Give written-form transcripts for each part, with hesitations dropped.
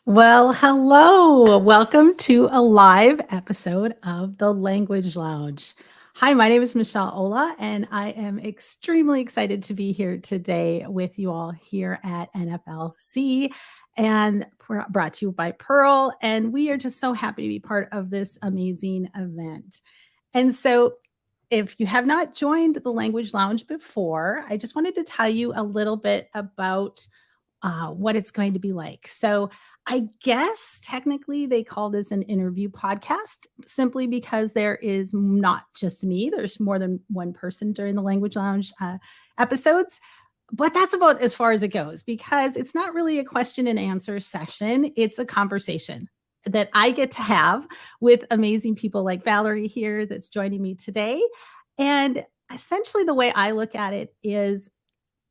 Well, hello. Welcome to a live episode of the Language Lounge. Hi, my name is Michelle Olah, and I am extremely excited to be here today with you all here at NFLC and brought to you by Pearl. And we are just so happy to be part of this amazing event. And so, if you have not joined the Language Lounge before, I just wanted to tell you a little bit about what it's going to be like. So, I guess technically they call this an interview podcast simply because there is not just me, there's more than one person during the Language Lounge episodes. But that's about as far as it goes because it's not really a question and answer session. It's a conversation that I get to have with amazing people like Valerie here that's joining me today. And essentially, the way I look at it is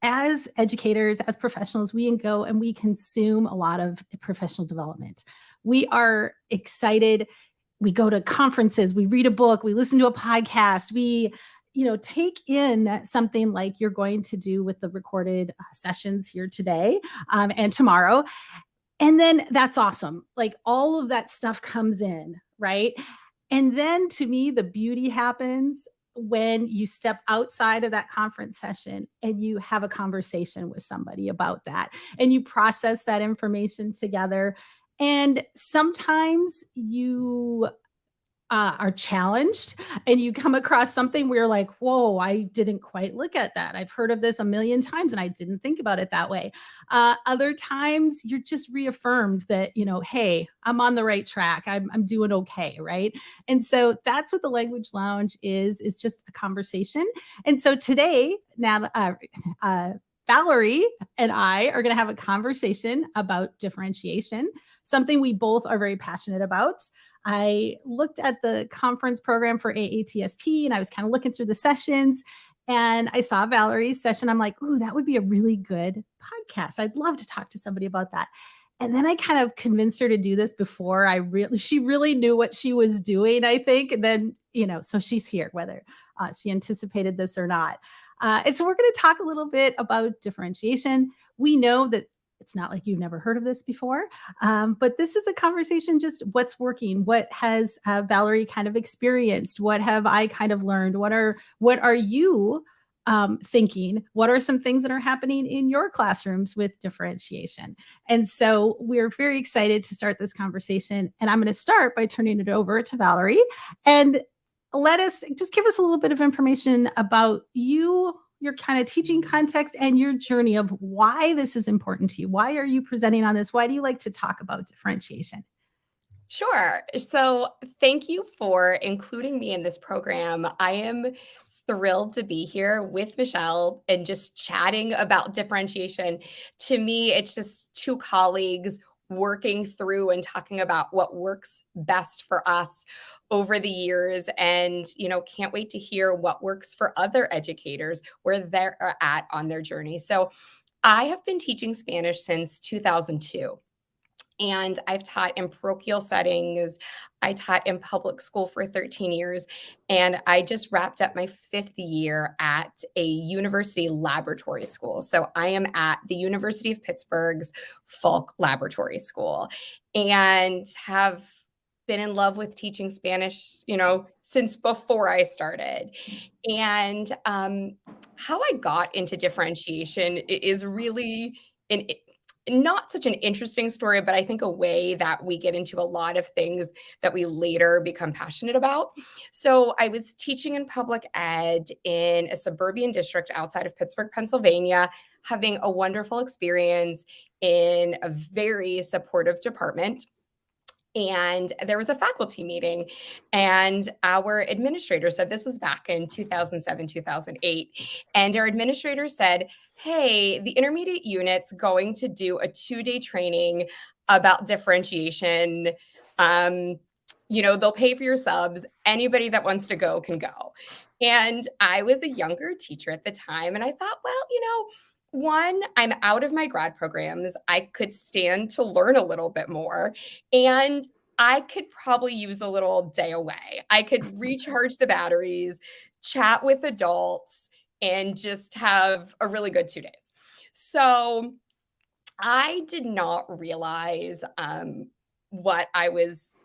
as educators, as professionals, we can go and we consume a lot of professional development. We are excited. We go to conferences, we read a book, we listen to a podcast, we take in something like you're going to do with the recorded sessions here today and tomorrow. And then that's awesome. Like all of that stuff comes in, right? And then to me, the beauty happens when you step outside of that conference session and you have a conversation with somebody about that and you process that information together. And sometimes you are challenged and you come across something where you're like, whoa, I didn't quite look at that. I've heard of this a million times and I didn't think about it that way. Other times you're just reaffirmed that, hey, I'm on the right track. I'm doing okay. Right. And so that's what the Language Lounge is just a conversation. And so today, now, Valerie and I are going to have a conversation about differentiation, something we both are very passionate about. I looked at the conference program for AATSP and I was kind of looking through the sessions and I saw Valerie's session. I'm like, ooh, that would be a really good podcast. I'd love to talk to somebody about that. And then I kind of convinced her to do this before she really knew what she was doing, I think. And then, so she's here, whether she anticipated this or not. And so we're going to talk a little bit about differentiation. We know that it's not like you've never heard of this before, but this is a conversation just what's working, what has Valerie kind of experienced, what have I kind of learned, what are you thinking, what are some things that are happening in your classrooms with differentiation. And so we're very excited to start this conversation. And I'm going to start by turning it over to Valerie and give us a little bit of information about your kind of teaching context and your journey of why this is important to you. Why are you presenting on this? Why do you like to talk about differentiation? Sure. So thank you for including me in this program. I am thrilled to be here with Michelle and just chatting about differentiation. To me, it's just two colleagues working through and talking about what works best for us over the years, and can't wait to hear what works for other educators where they're at on their journey. So I have been teaching Spanish since 2002. And I've taught in parochial settings. I taught in public school for 13 years. And I just wrapped up my 5th year at a university laboratory school. So I am at the University of Pittsburgh's Falk Laboratory School and have been in love with teaching Spanish, since before I started. And how I got into differentiation is really an not such an interesting story, but I think a way that we get into a lot of things that we later become passionate about. So I was teaching in public ed in a suburban district outside of Pittsburgh, Pennsylvania, having a wonderful experience in a very supportive department. And there was a faculty meeting, and our administrator said, this was back in 2007, 2008. And our administrator said, hey, the intermediate unit's going to do a 2-day training about differentiation. They'll pay for your subs. Anybody that wants to go can go. And I was a younger teacher at the time. And I thought, well, one, I'm out of my grad programs. I could stand to learn a little bit more. And I could probably use a little day away. I could recharge the batteries, chat with adults, and just have a really good 2 days. So I did not realize, what I was,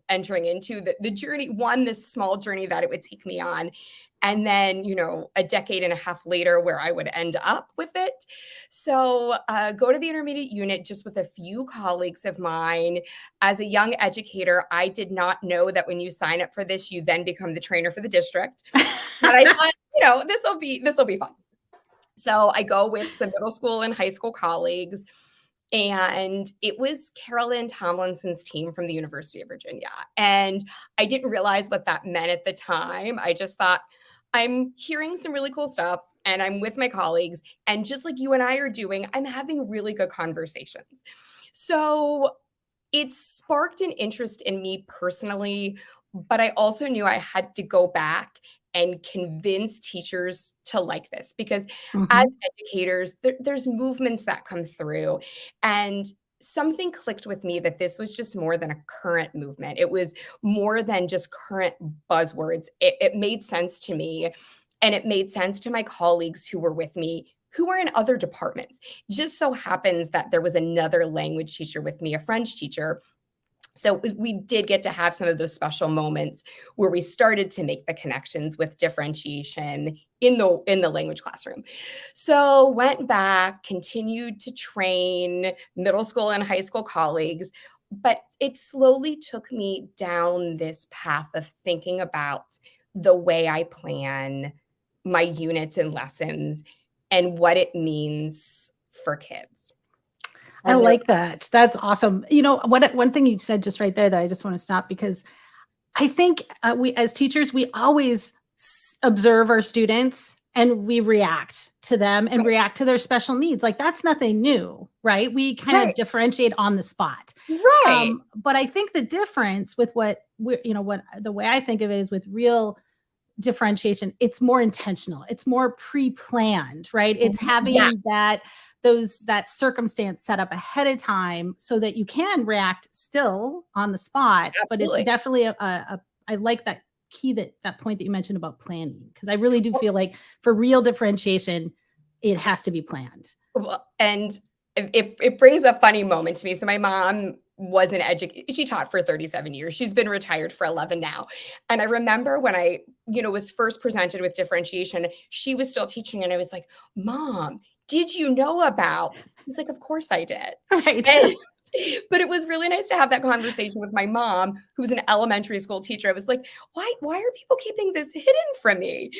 entering into, the journey, this small journey that it would take me on, and then, a decade and a half later where I would end up with it. So, go to the intermediate unit just with a few colleagues of mine. As a young educator, I did not know that when you sign up for this, you then become the trainer for the district. But I thought, this will be fun. So I go with some middle school and high school colleagues, and it was Carolyn Tomlinson's team from the University of Virginia. And I didn't realize what that meant at the time. I just thought, I'm hearing some really cool stuff and I'm with my colleagues. And just like you and I are doing, I'm having really good conversations. So it sparked an interest in me personally, but I also knew I had to go back and convince teachers to like this because as Mhm. educators, there's movements that come through. And something clicked with me that this was just more than a current movement. It was more than just current buzzwords. It made sense to me. And it made sense to my colleagues who were with me, who were in other departments. Just so happens that there was another language teacher with me, a French teacher. So we did get to have some of those special moments where we started to make the connections with differentiation in the language classroom. So went back, continued to train middle school and high school colleagues, but it slowly took me down this path of thinking about the way I plan my units and lessons and what it means for kids. I And there like that. That's awesome. One thing you said just right there that I just want to stop because I think we, as teachers, we always observe our students and we react to them and right, react to their special needs. Like that's nothing new, right? We kind of right, differentiate on the spot. right. But I think the difference with what the way I think of it is with real differentiation, it's more intentional, it's more pre-planned, right? It's having Yes, that circumstance set up ahead of time so that you can react still on the spot, but it's absolutely. definitely I like that key, that point that you mentioned about planning, because I really do feel like for real differentiation it has to be planned. Well, and it brings a funny moment to me. So my mom was an she taught for 37 years. She's been retired for 11 now. And I remember when I, was first presented with differentiation, she was still teaching and I was like, "Mom, did you know about?" I was like, "Of course I did." Right. And but it was really nice to have that conversation with my mom, who's an elementary school teacher. I was like, "Why are people keeping this hidden from me?"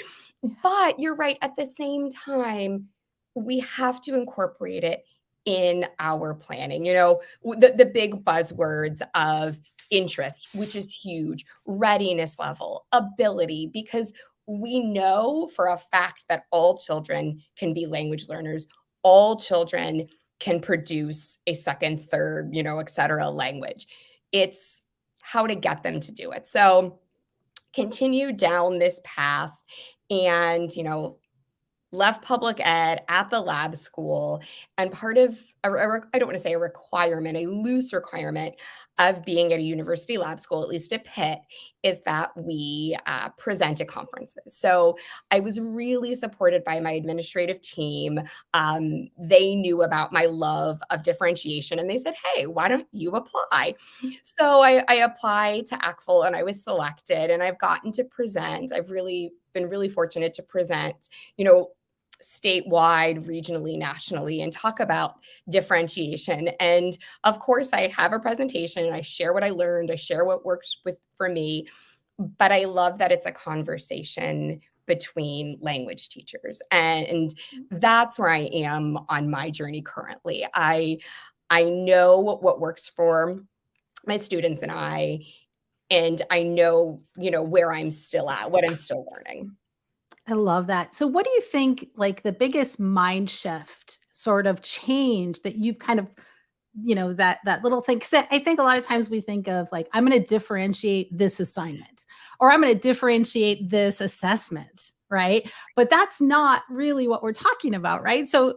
But you're right, at the same time, we have to incorporate it in our planning. The big buzzwords of interest, which is huge, readiness level, ability, because we know for a fact that all children can be language learners. All children can produce a second, third, et cetera, language. It's how to get them to do it. So continue down this path and, left public ed at the lab school. And part of, I don't want to say a requirement, a loose requirement of being at a university lab school, at least at Pitt, is that we present at conferences. So I was really supported by my administrative team. They knew about my love of differentiation and they said, "Hey, why don't you apply?" So I applied to ACFL and I was selected and I've gotten to present. I've really been really fortunate to present, you know, statewide, regionally, nationally, and talk about differentiation. And of course, I have a presentation and I share what I learned, I share what works for me, but I love that it's a conversation between language teachers. And that's where I am on my journey currently. I know what works for my students and I know, where I'm still at, what I'm still learning. I love that. So what do you think, like, the biggest mind shift sort of change that you've kind of, that little thing? 'Cause I think a lot of times we think of like, I'm going to differentiate this assignment or I'm going to differentiate this assessment, right? But that's not really what we're talking about, right? So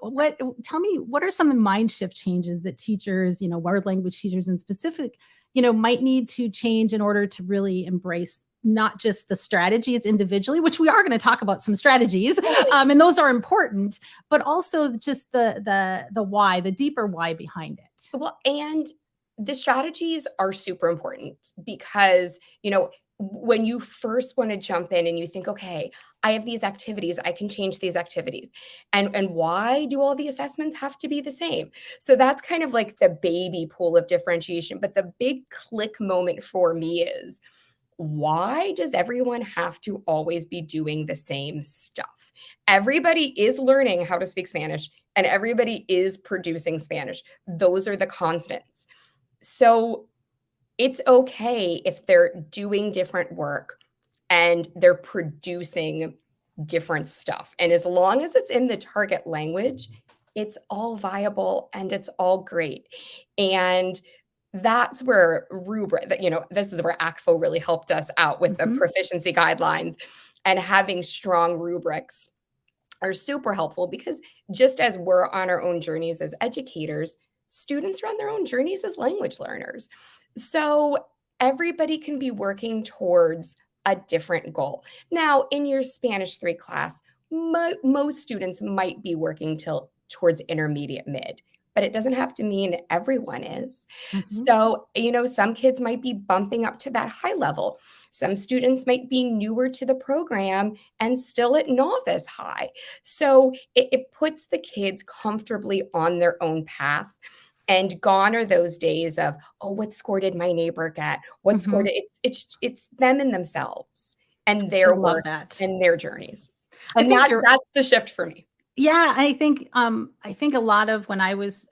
tell me, what are some of the mind shift changes that teachers, world language teachers in specific, might need to change in order to really embrace not just the strategies individually, which we are going to talk about some strategies, and those are important, but also just the why, the deeper why behind it. Well, and the strategies are super important because, when you first want to jump in and you think, okay, I have these activities, I can change these activities. And why do all the assessments have to be the same? So that's kind of like the baby pool of differentiation. But the big click moment for me is, why does everyone have to always be doing the same stuff? Everybody is learning how to speak Spanish and everybody is producing Spanish. Those are the constants. So it's okay if they're doing different work and they're producing different stuff. And as long as it's in the target language, it's all viable and it's all great. And that's where rubric that, this is where ACFO really helped us out with the proficiency guidelines, and having strong rubrics are super helpful because just as we're on our own journeys as educators, students are on their own journeys as language learners. So everybody can be working towards a different goal. Now, in your Spanish 3 class, most students might be working towards intermediate mid, but it doesn't have to mean everyone is. So, some kids might be bumping up to that high level. Some students might be newer to the program and still at novice high. So it puts the kids comfortably on their own path. And gone are those days of, oh, what score did my neighbor get? What score did it's them and themselves and their work and their journeys. And that's the shift for me. Yeah, I think a lot of when I was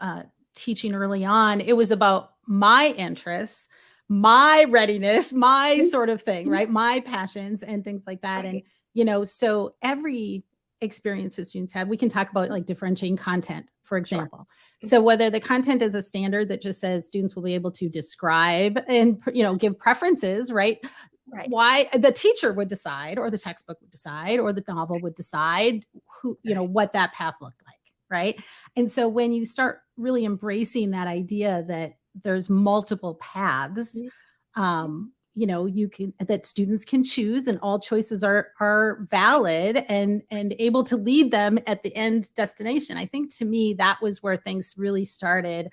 teaching early on, it was about my interests, my readiness, my sort of thing, right? My passions and things like that. Right. And so every experience that students have, we can talk about like differentiating content, for example. Sure. So whether the content is a standard that just says students will be able to describe and give preferences, right? Right. Why the teacher would decide, or the textbook would decide, or the novel would decide who, what that path looked like. Right. And so when you start really embracing that idea that there's multiple paths, you can, that students can choose, and all choices are valid and able to lead them at the end destination. I think to me, that was where things really started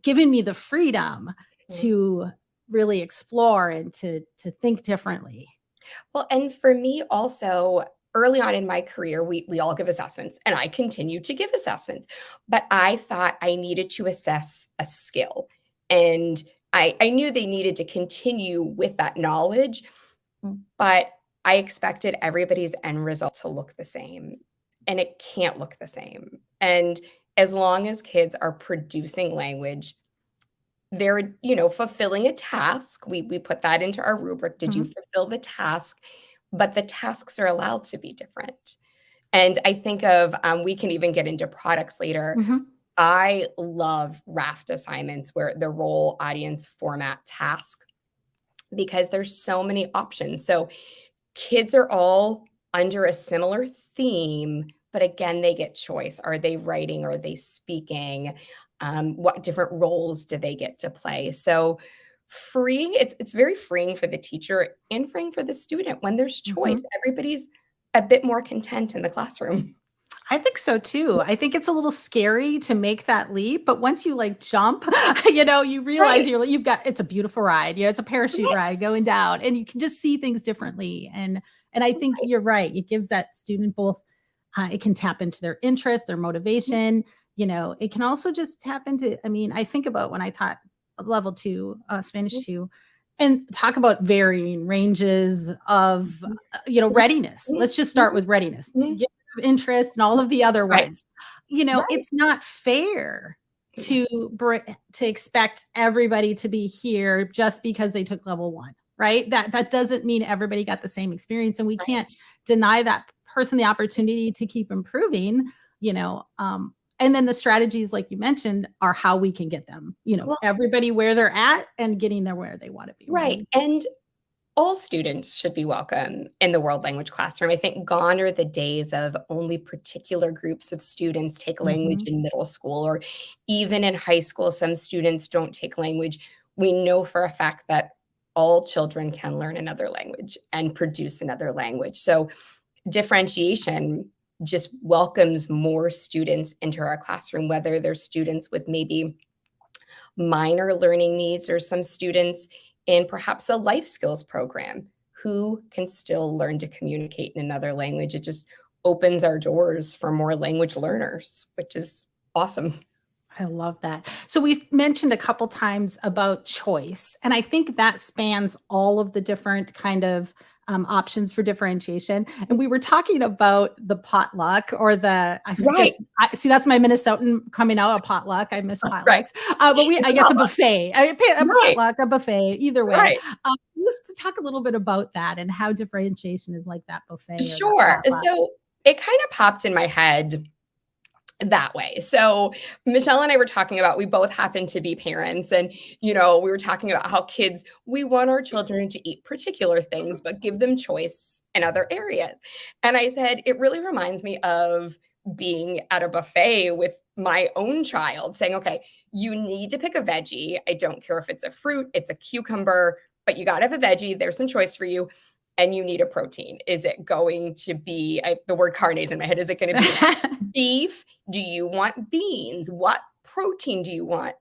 giving me the freedom to really explore and to think differently. Well, and for me also, early on in my career, we all give assessments, and I continue to give assessments, but I thought I needed to assess a skill, and I knew they needed to continue with that knowledge, but I expected everybody's end result to look the same, and it can't look the same. And as long as kids are producing language, they're, fulfilling a task. We put that into our rubric. Did you fulfill the task? But the tasks are allowed to be different. And I think of, we can even get into products later. I love raft assignments where the role, audience, format, task, because there's so many options. So kids are all under a similar theme, but again, they get choice. Are they writing? Are they speaking? What different roles do they get to play? So freeing, it's very freeing for the teacher and freeing for the student when there's choice. Everybody's a bit more content in the classroom. I think so too. I think it's a little scary to make that leap, but once you like jump, you realize you've got, it's a beautiful ride. It's a parachute ride going down, and you can just see things differently. And I think you're right. It gives that student both, it can tap into their interest, their motivation. It can also just tap into, I think about when I taught level 2, Spanish 2, and talk about varying ranges of, readiness. Let's just start with readiness. Interest and all of the other ones. It's not fair to expect everybody to be here just because they took level 1, right? That doesn't mean everybody got the same experience, and we can't deny that person the opportunity to keep improving. And then the strategies, like you mentioned, are how we can get them, everybody where they're at and getting there where they want to be. Right. And all students should be welcome in the world language classroom. I think gone are the days of only particular groups of students take language in middle school, or even in high school, some students don't take language. we know for a fact that all children can learn another language and produce another language. So differentiation just welcomes more students into our classroom, whether they're students with maybe minor learning needs or some students in perhaps a life skills program who can still learn to communicate in another language. It just opens our doors for more language learners, which is awesome. I love that. So we've mentioned a couple times about choice, and I think that spans all of the different kind of options for differentiation. And we were talking about the potluck or I Right, guess, see, that's my Minnesotan coming out, a potluck. I miss right. potlucks. But It's I a guess a potluck. buffet, a Right, potluck, a buffet, either way. right. Let's talk a little bit about that and how differentiation is like that buffet or that Sure. potluck. So it kind of popped in my head that way. So Michelle and I were talking about, we both happen to be parents, and we were talking about how kids, we want our children to eat particular things but give them choice in other areas. And I said it really reminds me of being at a buffet with my own child, saying, okay, you need to pick a veggie. I don't care if it's a fruit, it's a cucumber, but you got to have a veggie. There's some choice for you. And you need a protein. Is it going to be, the word carne is in my head, is it going to be beef? Do you want beans? What protein do you want?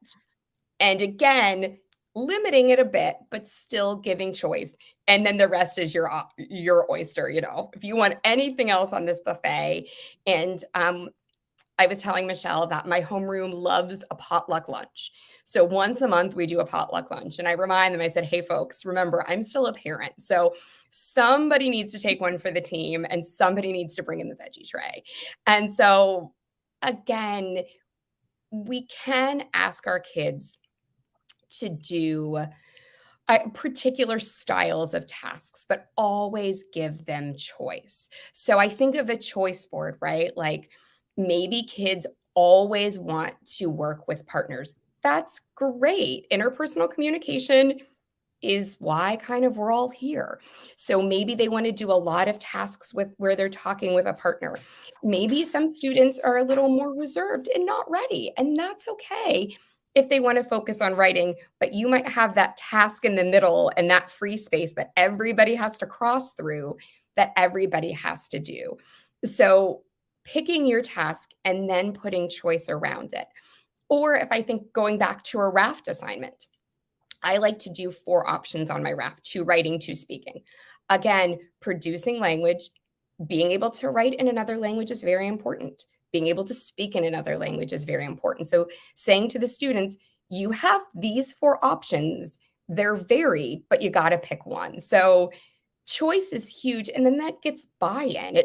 And again, limiting it a bit, but still giving choice. And then the rest is your oyster. If you want anything else on this buffet. And I was telling Michelle that my homeroom loves a potluck lunch. So once a month, we do a potluck lunch. And I remind them, I said, hey, folks, remember, I'm still a parent. So somebody needs to take one for the team and somebody needs to bring in the veggie tray. And so, again, we can ask our kids to do particular styles of tasks, but always give them choice. So I think of a choice board, right? Like maybe kids always want to work with partners. That's great. Interpersonal communication is why kind of we're all here. So maybe they want to do a lot of tasks with where they're talking with a partner. Maybe some students are a little more reserved and not ready, and that's okay if they want to focus on writing, but you might have that task in the middle and that free space that everybody has to cross through, that everybody has to do. So picking your task and then putting choice around it. Or if I think going back to a raft assignment, I like to do 4 options on my raft: 2 writing, 2 speaking. Again, producing language, being able to write in another language is very important. Being able to speak in another language is very important. So saying to the students, you have these 4 options. They're varied, but you got to pick one. So choice is huge, and then that gets buy-in.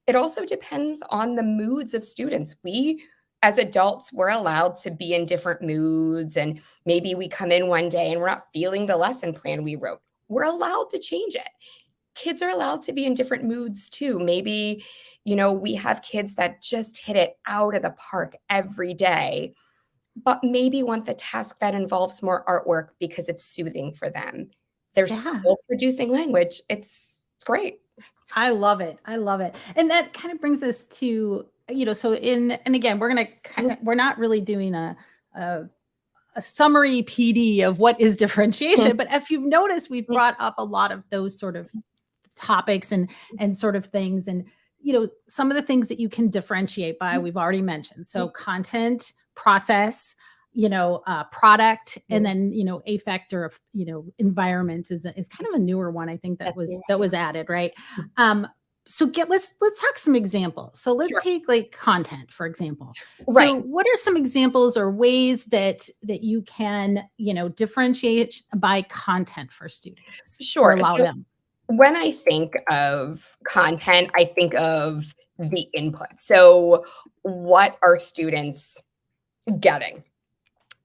It also depends on the moods of students. We as adults, we're allowed to be in different moods, and maybe we come in one day and we're not feeling the lesson plan we wrote. We're allowed to change it. Kids are allowed to be in different moods too. Maybe, we have kids that just hit it out of the park every day, but maybe want the task that involves more artwork because it's soothing for them. They're Yeah. still producing language. It's great. I love it. I love it. And that kind of brings us to, so and again, we're not really doing a, a summary PD of what is differentiation, but if you've noticed, we've brought up a lot of those sort of topics and sort of things. And, some of the things that you can differentiate by, we've already mentioned. So content, process, product, and then, affect or, environment is kind of a newer one. I think that was added, right? So let's talk some examples. So let's Sure. take like content, for example. Right. So what are some examples or ways that you can, differentiate by content for students or Sure. allow So them? when I think of content, I think of the input. So what are students getting?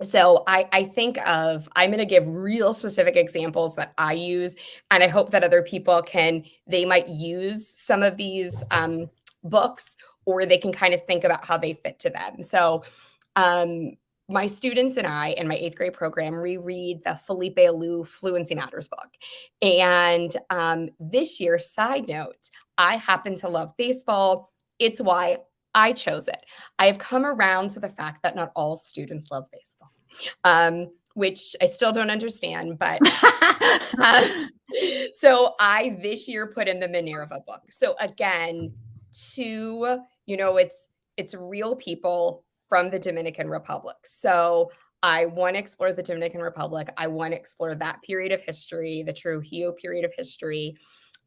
So I think I'm going to give real specific examples that I use, and I hope that other people they might use some of these books, or they can kind of think about how they fit to them. So um, my students and I in my 8th grade program reread the Felipe Alou Fluency Matters book. And this year, side note, I happen to love baseball. It's why I chose it. I've come around to the fact that not all students love baseball. which I still don't understand, but uh, so I this year put in the Minerva book. So again, it's real people from the Dominican Republic. So I want to explore the Dominican Republic. I want to explore that period of history, the Trujillo period of history.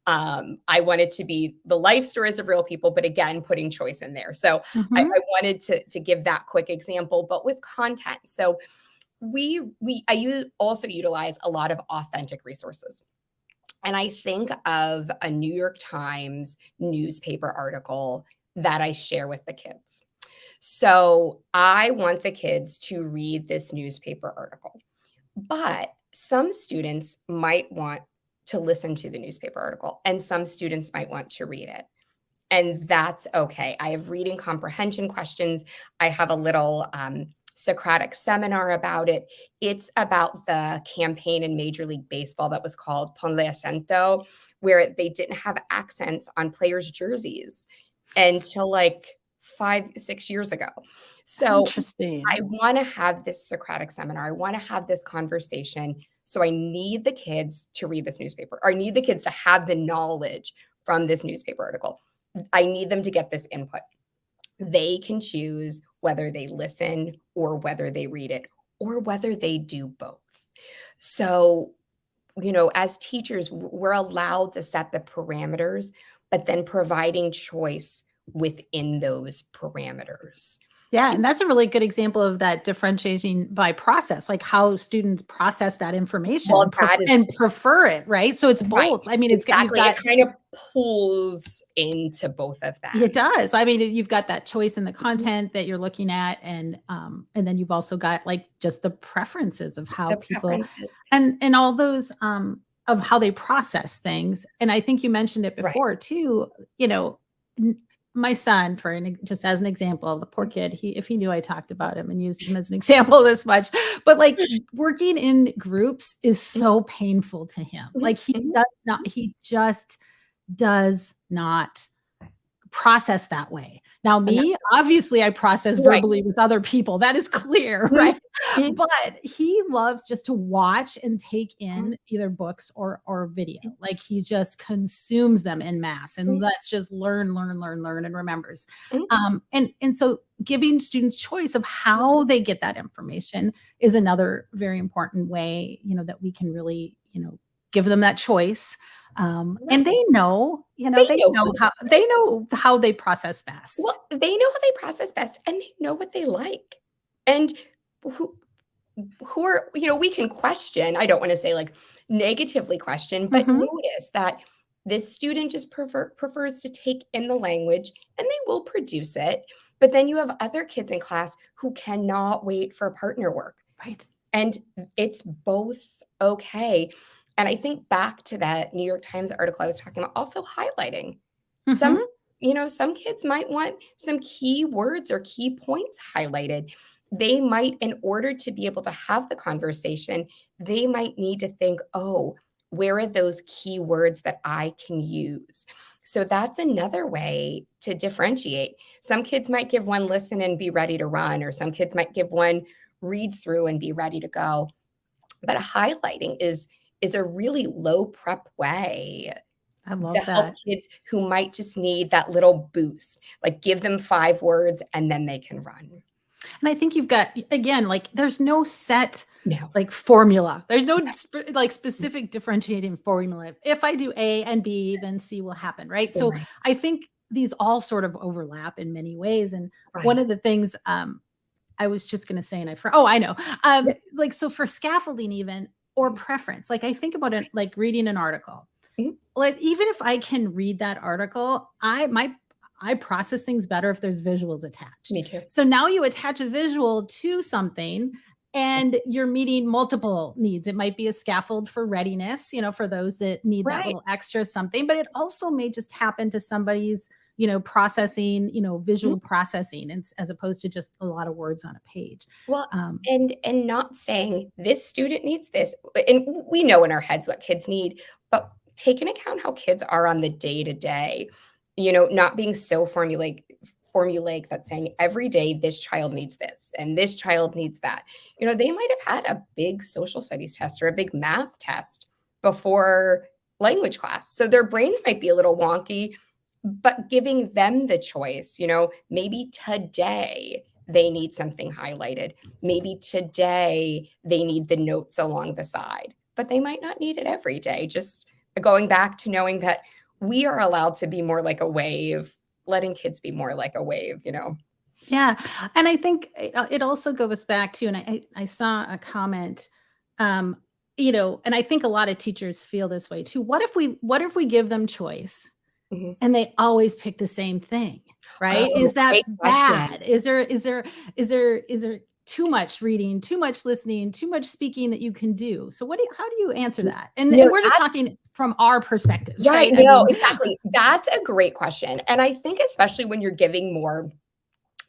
I wanted to be the life stories of real people, but again, putting choice in there. So I Mhm. wanted to give that quick example, but with content. So I also utilize a lot of authentic resources. And I think of a New York Times newspaper article that I share with the kids. So I want the kids to read this newspaper article, but some students might want to listen to the newspaper article, and some students might want to read it. And that's okay. I have reading comprehension questions. I have a little Socratic seminar about it. It's about the campaign in Major League Baseball that was called Ponle Acento, where they didn't have accents on players' jerseys until like 5, 6 years ago. So I Interesting. want to have this Socratic seminar. I want to have this conversation. So I need the kids to read this newspaper, or I need the kids to have the knowledge from this newspaper article. I need them to get this input. They can choose whether they listen or whether they read it or whether they do both. So, as teachers, we're allowed to set the parameters, but then providing choice within those parameters. Yeah, and that's a really good example of that differentiating by process, like how students process that information Well, and that is prefer it, right? So it's right. both. I mean, it's got you've Exactly. It got kind of pulls into both of it them. does. I mean, you've got that choice in the Mhm. content that you're looking at, and then you've also got like just the preferences of how The people preferences. and all those of how they process things. And I think you mentioned it Right. before too. You know, n- my son, just as an example, the poor kid. He if he knew I talked about him and used him as an example this much, but like working in groups is Mhm, so painful to him. mhm, Like he mhm, does not. He just does not process that way. Now and me, obviously I process right. verbally with other people. That is clear, Mhm, right? mhm, But he loves just to watch and take mhm, in either books or video. mhm, Like he just consumes them in mass and mhm, let's just learn, learn, learn, learn and remembers. mhm, And so giving students choice of mhm. how they get that information is another very important way, that we can really, give them that choice and Right. They they know know who they how they process best. well, they know how they process best, and they know what they like. And who who are we can question, I don't wanna say, like, negatively question, but Mhm, notice that this student just prefers to take in the language, and they will produce it, but then you have other kids in class who cannot wait for partner work. right. And it's both okay. And I think back to that New York Times article I was talking about, also highlighting some, Mhm, some kids might want some key words or key points highlighted. They might, in order to be able to have the conversation, they might need to think, oh, where are those key words that I can use? So that's another way to differentiate. Some kids might give one listen and be ready to run, or some kids might give one read through and be ready to go. But highlighting is a really low prep way I to love help that. kids who might just need that little boost. Like give them 5 words and then they can run. And I think you've got again, like, there's no set, No. like, formula. There's no Right. specific differentiating formula. If I do A and B, then C will happen, right? So, Right. I think these all sort of overlap in many ways, and one Right. of the things, I was just gonna say, and oh, I know. Yeah. Like, so for scaffolding even or Mhm. preference, like, I think about it like reading an article. Mhm. Like, even if I can read that article, I process things better if there's visuals attached. Me too. So now you attach a visual to something and you're meeting multiple needs. It might be a scaffold for readiness, for those that need that Right. little extra something, but it also may just tap into somebody's, processing, Mhm. visual processing as opposed to just a lot of words on a page. Well, Um, and not saying this student needs this, and we know in our heads what kids need, but take into account how kids are on the day to day, not being so formulaic that's saying every day this child needs this and this child needs that. They might have had a big social studies test or a big math test before language class. So their brains might be a little wonky, but giving them the choice, maybe today they need something highlighted. Maybe today they need the notes along the side, but they might not need it every day. Just going back to knowing that we are allowed to be more like a wave, letting kids be more like a wave. Yeah. And I think it also goes back to, and I saw a comment, and I think a lot of teachers feel this way too. What if we give them choice Mhm. and they always pick the same thing, right? Oh, Is that great question. bad? Is there too much reading, too much listening, too much speaking that you can do? So how do you answer that? And No, we're just talking from our perspectives, right. right? I No, mean, exactly. That's a great question. And I think especially when you're giving more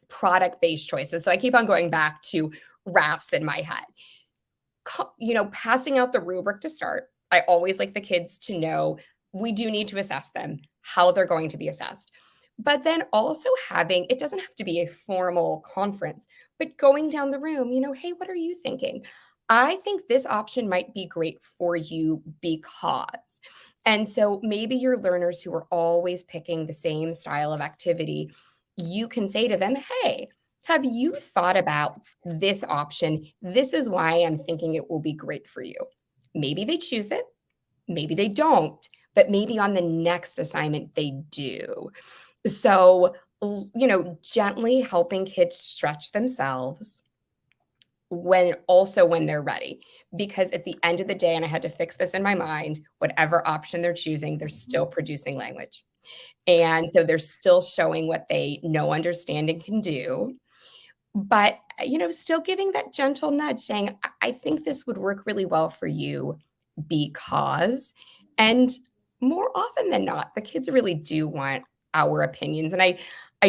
product-based choices. So I keep on going back to RAFs in my head. Passing out the rubric to start. I always like the kids to know we do need to assess them, how they're going to be assessed. But then also having, it doesn't have to be a formal conference, but going down the room, hey, what are you thinking? I think this option might be great for you because. And so maybe your learners who are always picking the same style of activity, you can say to them, hey, have you thought about this option? This is why I'm thinking it will be great for you. Maybe they choose it, maybe they don't, but maybe on the next assignment they do. So, gently helping kids stretch themselves when they're ready. Because at the end of the day, and I had to fix this in my mind, whatever option they're choosing, they're still producing language. And so they're still showing what they know, understand, and can do. But, still giving that gentle nudge saying, I think this would work really well for you because, and more often than not, the kids really do want our opinions. And I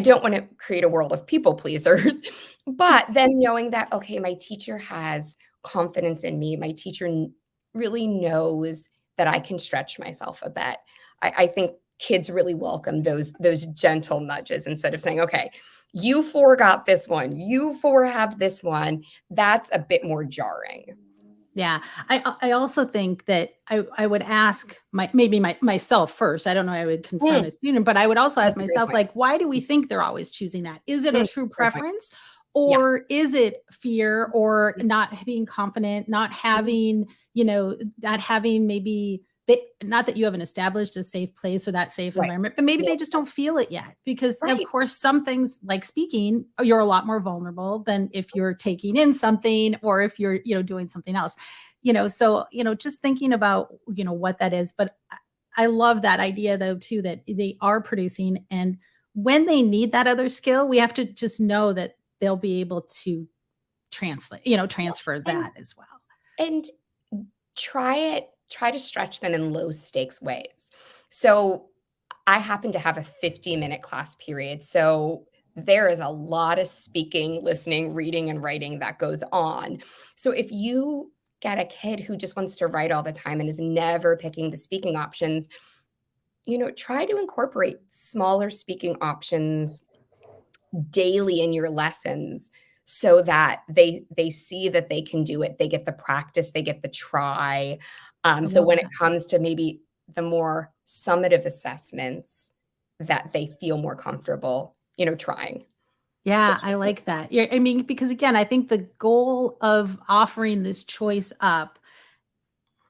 don't want to create a world of people pleasers, but then knowing that, okay, my teacher has confidence in me. My teacher really knows that I can stretch myself a bit. I think kids really welcome those gentle nudges instead of saying, okay, you four got this one, you four have this one. That's a bit more jarring. yeah, I also think that I would ask myself first. I don't know, I would confront Mm, a student, but I would also ask that's a great myself, point. like, why do we think they're always choosing that? Is it a true Great point. preference, Yeah. or is it fear or not being confident, not Mhm. having, not having maybe not that you haven't established a safe place or that safe Right. environment, but maybe Yeah. they just don't feel it yet. Because of Right. course, some things like speaking, you're a lot more vulnerable than if you're taking in something or if you're, doing something else. So just thinking about what that is. But I love that idea though too, that they are producing, and when they need that other skill, we have to just know that they'll be able to transfer And that as well. and try to stretch them in low stakes ways. So I happen to have a 50-minute class period. So there is a lot of speaking, listening, reading, and writing that goes on. So if you get a kid who just wants to write all the time and is never picking the speaking options, try to incorporate smaller speaking options daily in your lessons so that they see that they can do it. They get the practice, they get the try. I So love when it that. comes to maybe the more summative assessments, that they feel more comfortable, trying. Yeah, I like that. Yeah, I mean, because again, I think the goal of offering this choice up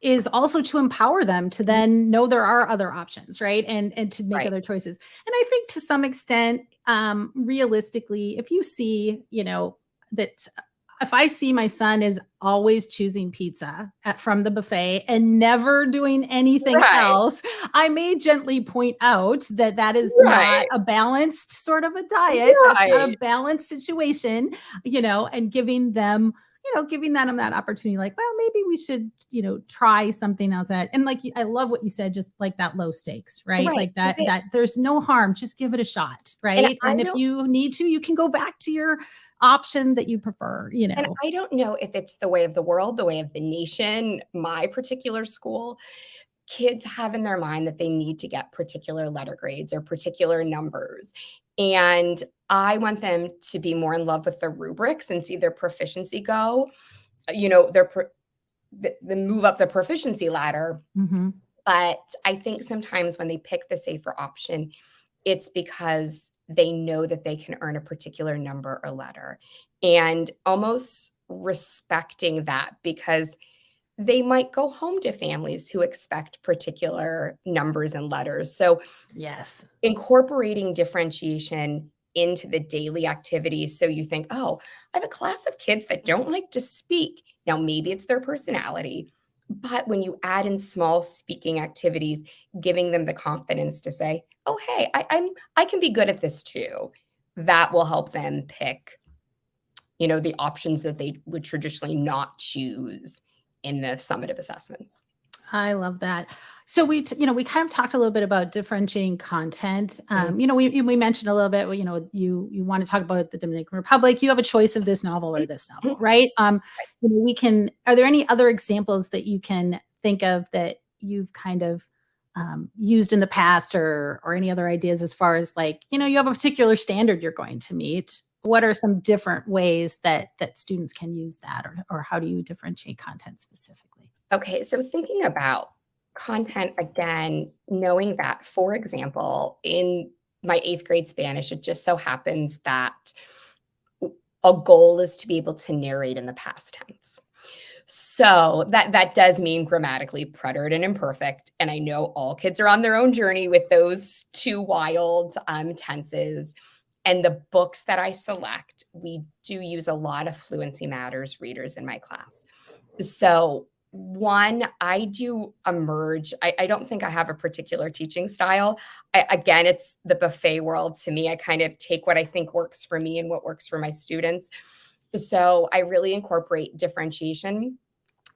is also to empower them to Mhm. then know there are other options, right? And to make Right. other choices. And I think to some extent, realistically, if you see, that if I see my son is always choosing pizza from the buffet and never doing anything Right. else, I may gently point out that that is not Right. a balanced sort of a diet. That's not a Right. balanced situation, and giving them that opportunity, like, well, maybe we should, try something else. And like, I love what you said, just like that low stakes, right? Right. Like that there's no harm, just give it a shot, And right? I And if don't you need to, you can go back to your option that you prefer, and I don't know if it's the way of the world, the way of the nation, my particular school. Kids have in their mind that they need to get particular letter grades or particular numbers. And I want them to be more in love with the rubrics and see their proficiency go, the move up the proficiency ladder. Mm-hmm. But I think sometimes when they pick the safer option, it's because they know that they can earn a particular number or letter, and almost respecting that, because they might go home to families who expect particular numbers and letters. So Yes. incorporating differentiation into the daily activities. So you think, oh, I have a class of kids that don't like to speak. Now, maybe it's their personality, but when you add in small speaking activities, giving them the confidence to say, oh, hey, I can be good at this too, that will help them pick, the options that they would traditionally not choose in the summative assessments. I love that. So we kind of talked a little bit about differentiating content. Mhm. We mentioned a little bit, you want to talk about the Dominican Republic. You have a choice of this novel or this novel, right? Are there any other examples that you can think of that you've kind of used in the past, or any other ideas as far as you have a particular standard you're going to meet? What are some different ways that students can use that, or how do you differentiate content specifically? Okay, so thinking about content again, knowing that, for example, in my 8th grade Spanish, it just so happens that a goal is to be able to narrate in the past tense. So that does mean grammatically preterite and imperfect, and I know all kids are on their own journey with those two wild tenses. And the books that I select, we do use a lot of Fluency Matters readers in my class. So one, I do emerge. I don't think I have a particular teaching style. Again, it's the buffet world to me. I kind of take what I think works for me and what works for my students. So I really incorporate differentiation,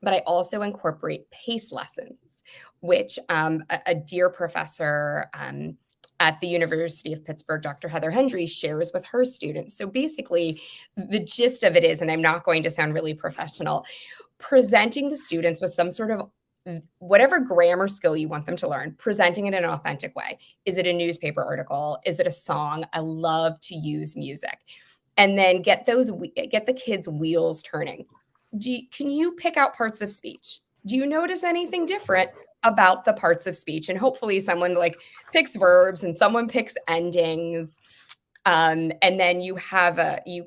but I also incorporate pace lessons, which a dear professor at the University of Pittsburgh, Dr. Heather Hendry, shares with her students. So basically, the gist of it is, and I'm not going to sound really professional, presenting the students with some sort of whatever grammar skill you want them to learn, presenting it in an authentic way. Is it a newspaper article? Is it a song? I love to use music. And then get the kids' wheels turning. Can you pick out parts of speech? Do you notice anything different about the parts of speech? And hopefully someone picks verbs and someone picks endings. And then you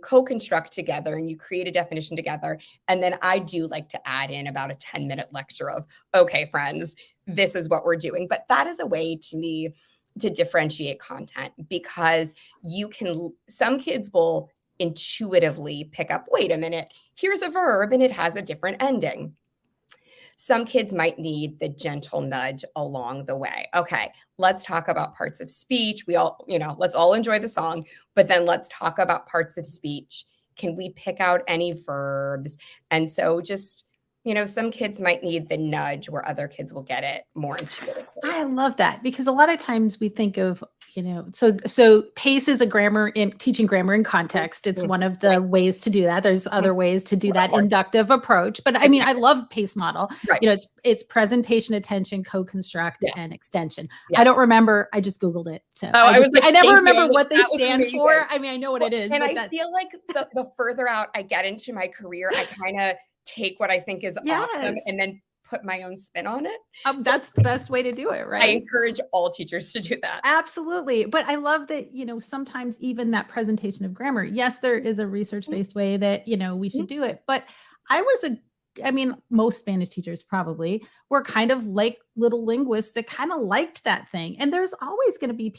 co-construct together and you create a definition together. And then I do like to add in about a 10-minute lecture of, okay, friends, this is what we're doing. But that is a way to me to differentiate content, because some kids will intuitively pick up, wait a minute, here's a verb and it has a different ending. Some kids might need the gentle nudge along the way. Okay, let's talk about parts of speech. Let's all enjoy the song, but then let's talk about parts of speech. Can we pick out any verbs? And so just, some kids might need the nudge where other kids will get it more intuitively. I love that, because a lot of times we think of, so pace is teaching grammar in context. It's one of the Right. ways to do that. There's other ways to do that inductive approach, but I mean, I love pace model. Right. It's presentation, attention, co-construct, Yes. and extension. Yes. I don't remember. I just Googled it. So I never remember what they stand amazing. for. I mean, I know what it is. And but I feel like the further out I get into my career, I kind of take what I think is awesome and then put my own spin on it. That's the best way to do it, right? I encourage all teachers to do that. Absolutely. But I love that, sometimes even that presentation of grammar, yes, there is a research-based way that, we should do it. But most Spanish teachers probably were kind of like little linguists that kind of liked that thing. And there's always going to be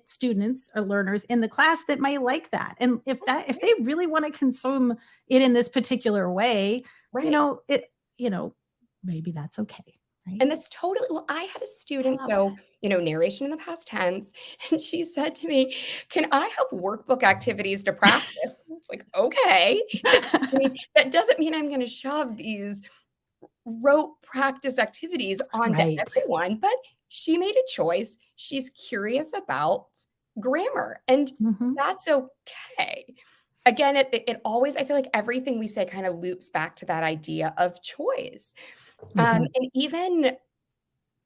students or learners in the class that might like that. And if they really want to consume it in this particular way, Right. maybe that's okay. Right? And that's totally, well, I had a student, narration in the past tense, and she said to me, can I have workbook activities to practice? It's like, okay. That doesn't mean I'm going to shove these rote practice activities onto everyone, but she made a choice. She's curious about grammar, and that's okay. Again, it always, I feel like everything we say kind of loops back to that idea of choice. And even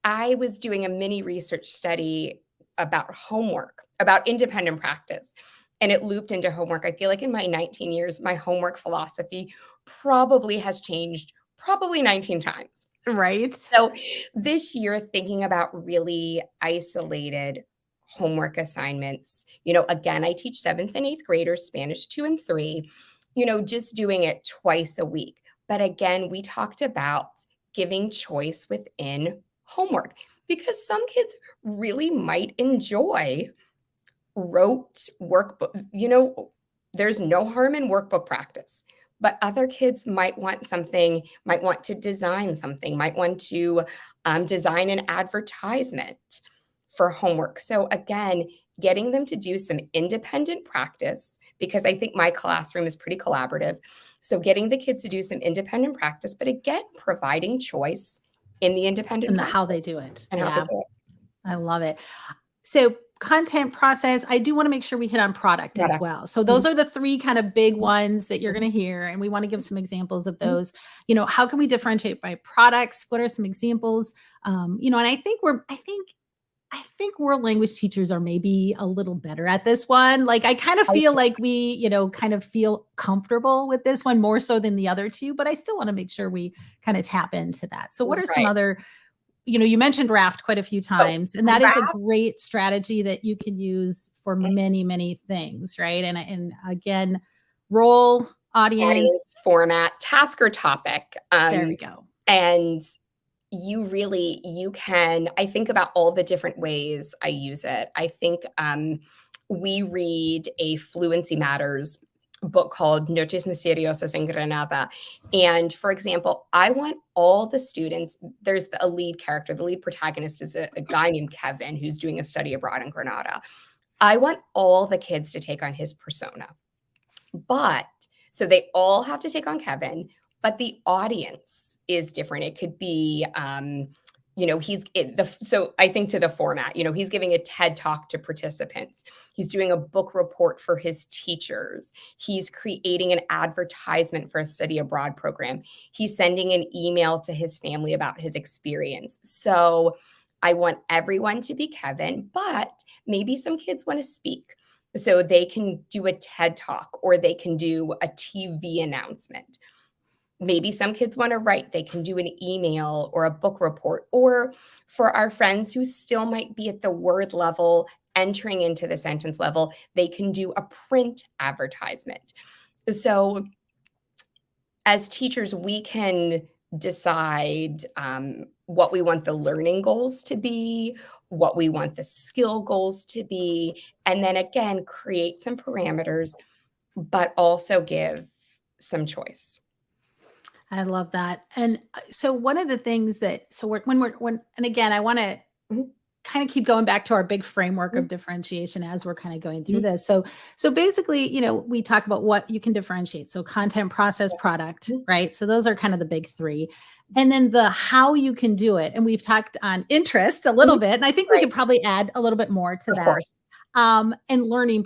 I was doing a mini research study about homework, about independent practice, and it looped into homework. I feel like in my 19 years, my homework philosophy probably has changed probably 19 times. Right. So this year, thinking about really isolated homework assignments, again, I teach 7th and 8th graders, Spanish 2 and 3, just doing it twice a week. But again, we talked about giving choice within homework because some kids really might enjoy rote workbook. There's no harm in workbook practice, but other kids might want to design something, might want to design an advertisement for homework. So again, getting them to do some independent practice, because I think my classroom is pretty collaborative. So getting the kids to do some independent practice, but again, providing choice in the independent And practice how they do it. and how they Yeah. do it. I love it. So content process, I do want to make sure we hit on product as Product. well. So Mhm. those are the three kind of big ones that you're going to hear. And we want to give some examples of Mhm. those. How can we differentiate by products? What are some examples? And I think world language teachers are maybe a little better at this one. Like I kind of I feel see. like we, kind of feel comfortable with this one more so than the other two, but I still want to make sure we kind of tap into that. So what are some Right. other, you mentioned raft quite a few So times, and that is a raft. great strategy that you can use for many, many things, right? And again, role, Audience, audience, format, task or topic. there we go. And you can, I think about all the different ways I use it. I think we read a Fluency Matters book called Noches Misteriosas en Granada. And for example, I want all the students, there's a lead character, the lead protagonist is a guy named Kevin who's doing a study abroad in Granada. I want all the kids to take on his persona. But so they all have to take on Kevin, but the audience is different. It could be, so I think to the format, he's giving a TED talk to participants. He's doing a book report for his teachers. He's creating an advertisement for a study abroad program. He's sending an email to his family about his experience. So I want everyone to be Kevin, but maybe some kids want to speak. So they can do a TED talk or they can do a TV announcement. Maybe some kids want to write, they can do an email or a book report. Or for our friends who still might be at the word level, entering into the sentence level, they can do a print advertisement. So as teachers, we can decide what we want the learning goals to be, what we want the skill goals to be, and then again, create some parameters, but also give some choice. I love that. And so one of the things that, so and again, I want to Mhm, kind of keep going back to our big framework mhm, of differentiation as we're kind of going through mhm. this. So basically, we talk about what you can differentiate. So content, process, product, Mhm. right? So those are kind of the big three. And then the how you can do it. And we've talked on interest a little Mhm. bit. And I think we Right, could probably add a little bit more to of that. course. And learning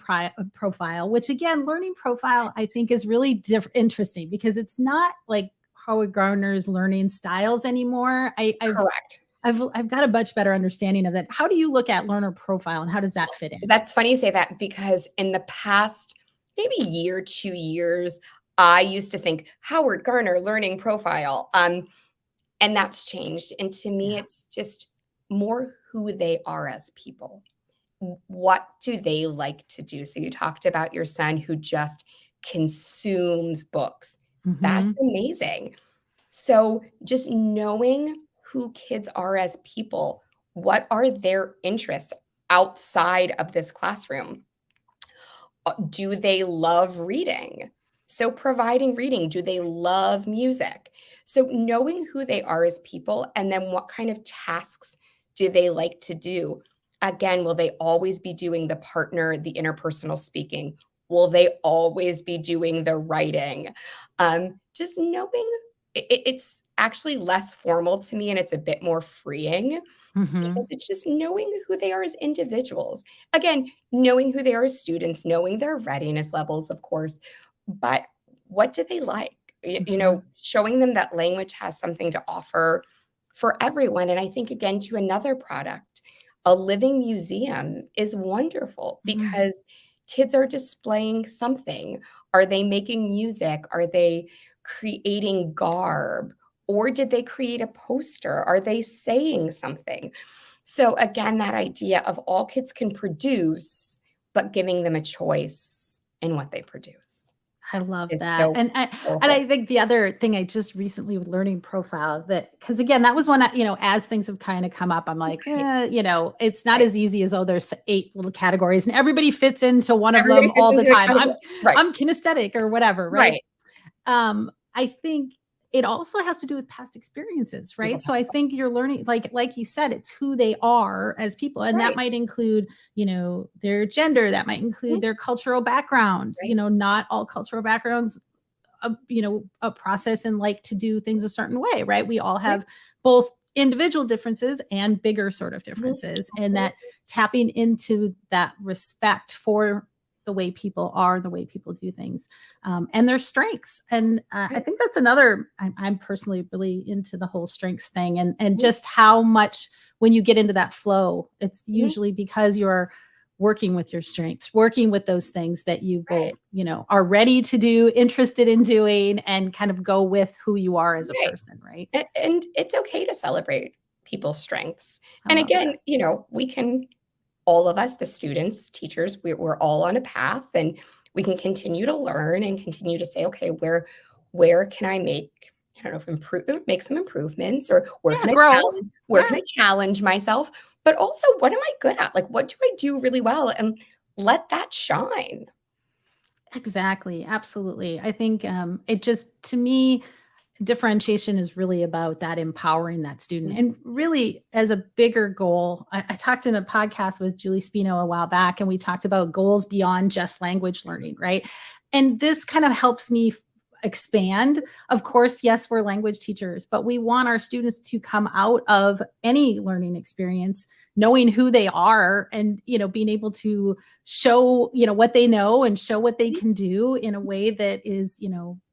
profile, which again, learning profile, I think is really interesting because it's not like Howard Gardner's learning styles anymore. Correct. I've got a much better understanding of that. How do you look at learner profile and how does that fit in? That's funny you say that because in the past, maybe year, 2 years, I used to think Howard Gardner learning profile. And that's changed. And to me, Yeah. it's just more who they are as people. What do they like to do? So you talked about your son who just consumes books. That's Mhm. amazing. So just knowing who kids are as people, what are their interests outside of this classroom? Do they love reading? So providing reading. Do they love music? So knowing who they are as people and then what kind of tasks do they like to do? Again, will they always be doing the partner, the interpersonal speaking? Will they always be doing the writing? Just knowing it's actually less formal to me and it's a bit more freeing because Mhm. it's just knowing who they are as individuals. Again, knowing who they are as students, knowing their readiness levels, of course, but what do they like? Mhm. Showing them that language has something to offer for everyone. And I think, again, to another product, a living museum is wonderful Mhm. because kids are displaying something. Are they making music? Are they creating garb? Or did they create a poster? Are they saying something? So again, that idea of all kids can produce, but giving them a choice in what they produce I love is that. so And I and powerful. I think the other thing I just recently with learning profile that because again, that was one as things have kind of come up, I'm like, Right, it's not right. as easy as there's 8 little categories and everybody fits into one of Everybody them fits all the into a time. category. Right, I'm kinesthetic or whatever, right? right. I think it also has to do with past experiences, People right? So talk I about think you're learning, like you said, it's who they are as people, and that right, might include, their gender, that might include mhm, their cultural background. right, Not all cultural backgrounds, a process and like to do things a certain way, right? We all right, have both individual differences and bigger sort of mhm, differences, and that absolutely, tapping into that respect for the way people are, the way people do things, and their strengths. And I right, think that's another. I'm personally really into the whole strengths thing, and mhm, just how much when you get into that flow, it's mhm, usually because you're working with your strengths, working with those things that you right, both, are ready to do, interested in doing, and kind of go with who you are as a right. person, right? And it's okay to celebrate people's strengths. I And love again, that. we can all of us, the students, teachers, we're all on a path and we can continue to learn and continue to say, okay, where can I make, I don't know if make some improvements or Yeah, grow. where Yeah, can I challenge myself? But also what am I good at? Like what do I do really well? And let that shine. exactly. Absolutely. I think it just, to me, differentiation is really about that empowering that student. Mhm. And really, as a bigger goal, I talked in a podcast with Julie Spino a while back, and we talked about goals beyond just language learning, right? And this kind of helps me expand. Of course, yes, we're language teachers, but we want our students to come out of any learning experience knowing who they are, and being able to show what they know and show what they can do in a way that is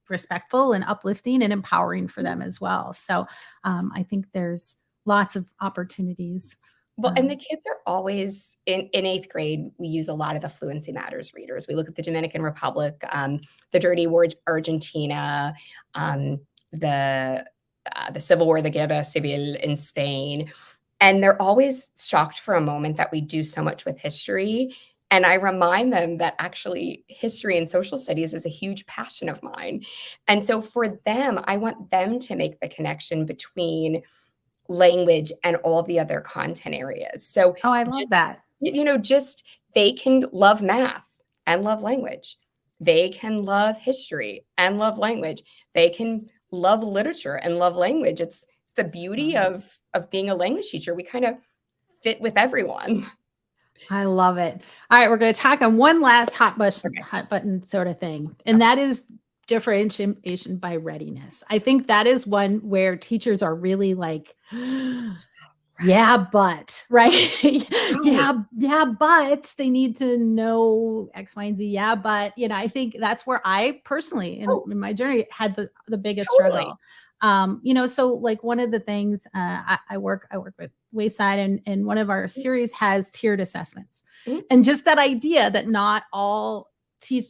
respectful and uplifting and empowering for them as well. So I think there's lots of opportunities. Well, and the um, kids are always in 8th grade, we use a lot of the Fluency Matters readers. We look at the Dominican Republic, the Dirty War Argentina, um, the the Civil War, the Guerra Civil in Spain, and they're always shocked for a moment that we do so much with history. And I remind them that actually history and social studies is a huge passion of mine. And so for them, I want them to make the connection between language and all the other content areas. So oh, I love just, that. just they can love math and love language. They can love history and love language. They can love literature and love language. It's the beauty Love it. of being a language teacher. We kind of fit with everyone. I love it. All right, we're going to tack on one last Okay. hot button sort of thing, and Okay. that is differentiation by readiness. I think that is one where teachers are really like, yeah, but right. Right. Yeah, but they need to know X, Y, and Z. Yeah, but I think that's where I personally Oh, in my journey had the biggest totally. struggle. So like one of the things, I work with Wayside, and one of our series has tiered assessments. Mhm. And just that idea that not all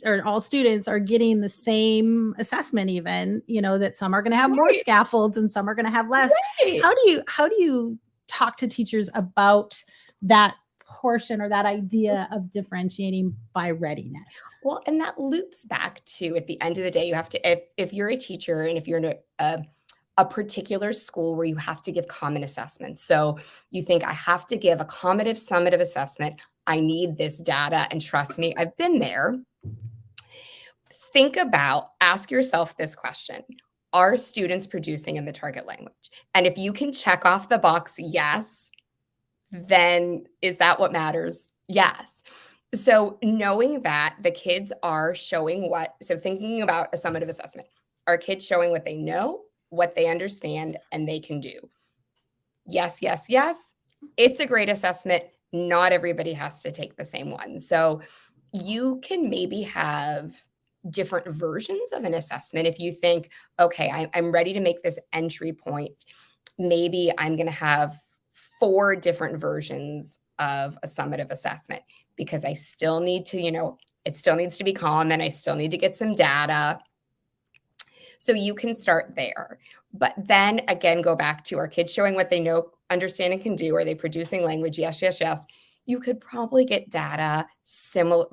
or all students are getting the same assessment, even, that some are going to have more Right. scaffolds and some are going to have less. Right. How do you talk to teachers about that portion or that idea of differentiating by readiness? Well, and that loops back to at the end of the day, you have to if you're a teacher and if you're in a particular school where you have to give common assessments. So you think I have to give a summative assessment. I need this data. And trust me, I've been there. Ask yourself this question. Are students producing in the target language? And if you can check off the box, yes, then is that what matters? Yes. So knowing that the kids are showing so thinking about a summative assessment, are kids showing what they know, what they understand, and they can do? Yes, yes, yes. It's a great assessment. Not everybody has to take the same one. So you can maybe have different versions of an assessment if you think, okay, I'm ready to make this entry point. Maybe I'm going to have 4 different versions of a summative assessment because I still need to, it still needs to be calm and I still need to get some data. So you can start there. But then again, go back to, our kids showing what they know, understand, and can do? Are they producing language? Yes, yes, yes. You could probably get data,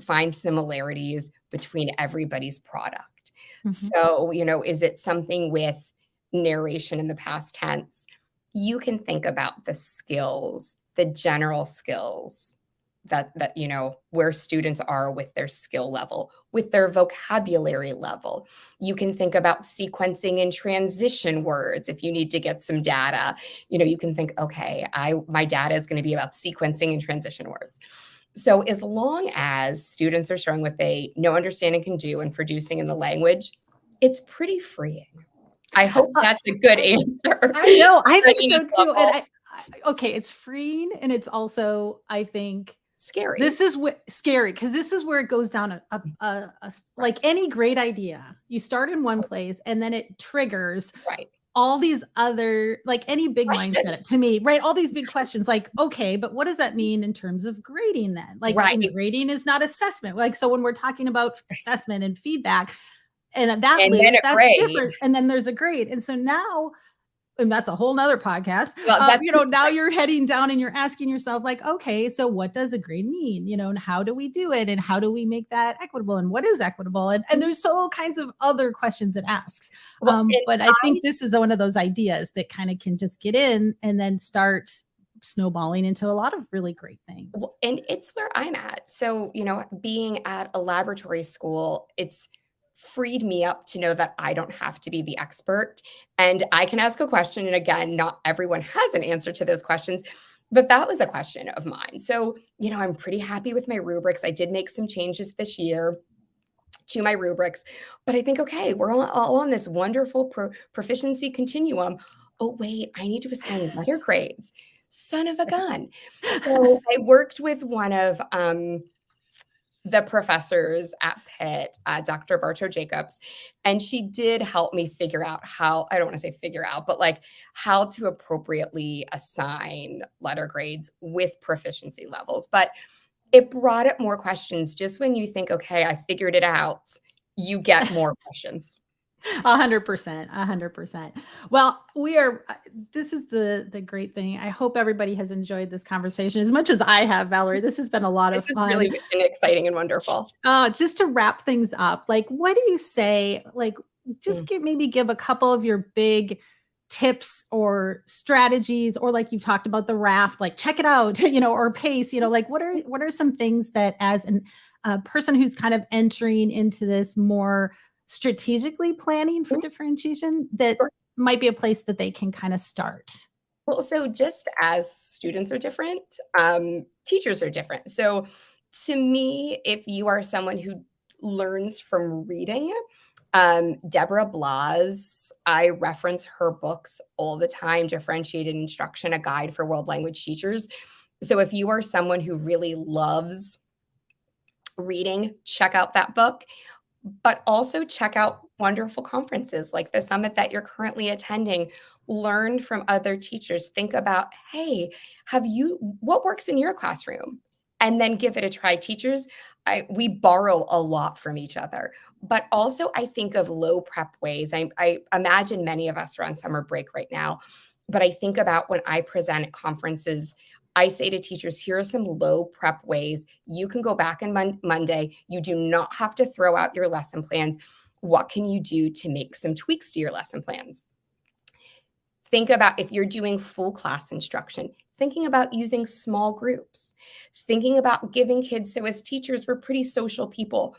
find similarities between everybody's product. Mhm. So, is it something with narration in the past tense? You can think about the skills, the general skills that where students are with their skill level, with their vocabulary level. You can think about sequencing and transition words if you need to get some data. You can think, okay, my data is going to be about sequencing and transition words. So as long as students are showing what they know, understand, and can do and producing in the language, it's pretty freeing. I hope that's a good answer. I know. I think Freeing is so too. And okay, it's freeing, and it's also, I think, scary. this is what scary, because this is where it goes down like any great idea. You start in one place, and then it triggers Right. all these other, like any big Question. mindset to me, right? All these big questions, like, okay, but what does that mean in terms of grading then? Like, Right. and grading is not assessment. Like, so when we're talking about assessment and feedback and that And loop, then a that's grade. different. And then there's a grade. And so now, and that's a whole nother podcast. Well, Now you're heading down and you're asking yourself, like, okay, so what does a grade mean? And how do we do it? And how do we make that equitable? And what is equitable? And there's all kinds of other questions it asks. But I think this is one of those ideas that kind of can just get in and then start snowballing into a lot of really great things. And it's where I'm at. So, being at a laboratory school, it's freed me up to know that I don't have to be the expert and I can ask a question. And again, not everyone has an answer to those questions, but that was a question of mine. So, I'm pretty happy with my rubrics. I did make some changes this year to my rubrics, but I think, okay, we're all on this wonderful proficiency continuum. Oh, wait, I need to assign letter grades. Son of a gun. So I worked with one of the professors at Pitt, Dr. Bartow Jacobs, and she did help me figure out how, I don't want to say figure out, but like how to appropriately assign letter grades with proficiency levels. But it brought up more questions. Just when you think, okay, I figured it out, you get more questions. 100%, 100%. Well, this is the great thing. I hope everybody has enjoyed this conversation as much as I have, Valerie. This has been a lot of fun. This has really been exciting and wonderful. Just to wrap things up, like, what do you say? Like, just maybe give a couple of your big tips or strategies, or like you've talked about the raft, like check it out, or pace, like what are some things that, as a person who's kind of entering into this more strategically planning for differentiation, that might be a place that they can kind of start? Well, so just as students are different, teachers are different. So to me, if you are someone who learns from reading, Deborah Blas, I reference her books all the time, Differentiated Instruction, A Guide for World Language Teachers. So if you are someone who really loves reading, check out that book. But also check out wonderful conferences like the summit that you're currently attending. Learn from other teachers. Think about, hey, what works in your classroom? And then give it a try. Teachers, we borrow a lot from each other. But also I think of low prep ways. I imagine many of us are on summer break right now. But I think about when I present at conferences, I say to teachers, here are some low prep ways. You can go back on Monday. You do not have to throw out your lesson plans. What can you do to make some tweaks to your lesson plans? Think about, if you're doing full class instruction, thinking about using small groups, thinking about giving kids, so as teachers, we're pretty social people,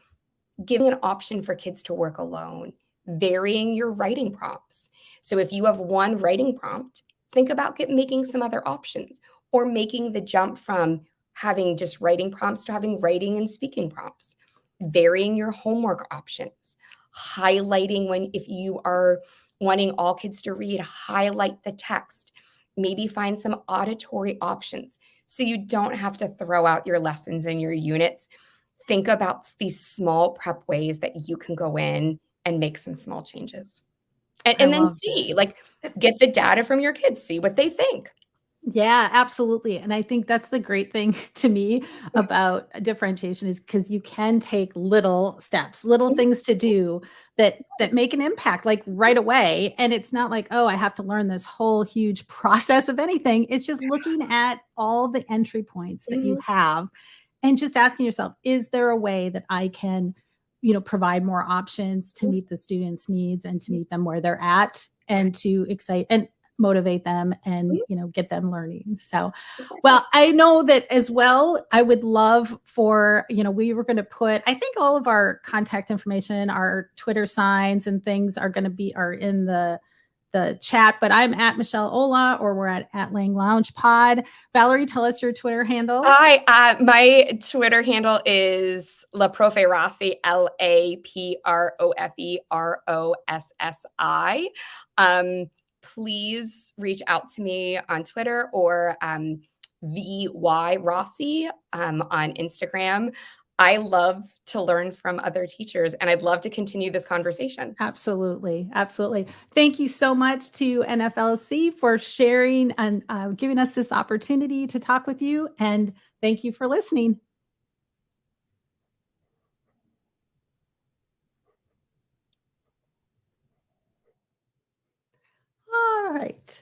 giving an option for kids to work alone, varying your writing prompts. So if you have one writing prompt, think about making some other options, or making the jump from having just writing prompts to having writing and speaking prompts, varying your homework options, highlighting if you are wanting all kids to read, highlight the text, maybe find some auditory options so you don't have to throw out your lessons and your units. Think about these small prep ways that you can go in and make some small changes. And then see, like, get the data from your kids, see what they think. Yeah, absolutely. And I think that's the great thing to me about differentiation is because you can take little steps, little Mhm. things to do that make an impact like right away. And it's not like, oh, I have to learn this whole huge process of anything. It's just looking at all the entry points that you Mhm. have and just asking yourself, is there a way that I can, provide more options to meet the students' needs and to Mhm. meet them where they're at Right. and to excite and motivate them and, Mhm. get them learning. So, Exactly. well, I know that as well. I would love for, we were going to put, I think all of our contact information, our Twitter signs and things are in the chat, but I'm at Michelle Olah or we're at Lang Lounge Pod. Valerie, tell us your Twitter handle. Hi, my Twitter handle is La Profe Rossi, LaProferossi. Please reach out to me on Twitter or VY Rossi on Instagram. I love to learn from other teachers and I'd love to continue this conversation. Absolutely. Absolutely. Thank you so much to NFLC for sharing and giving us this opportunity to talk with you. And thank you for listening. All right.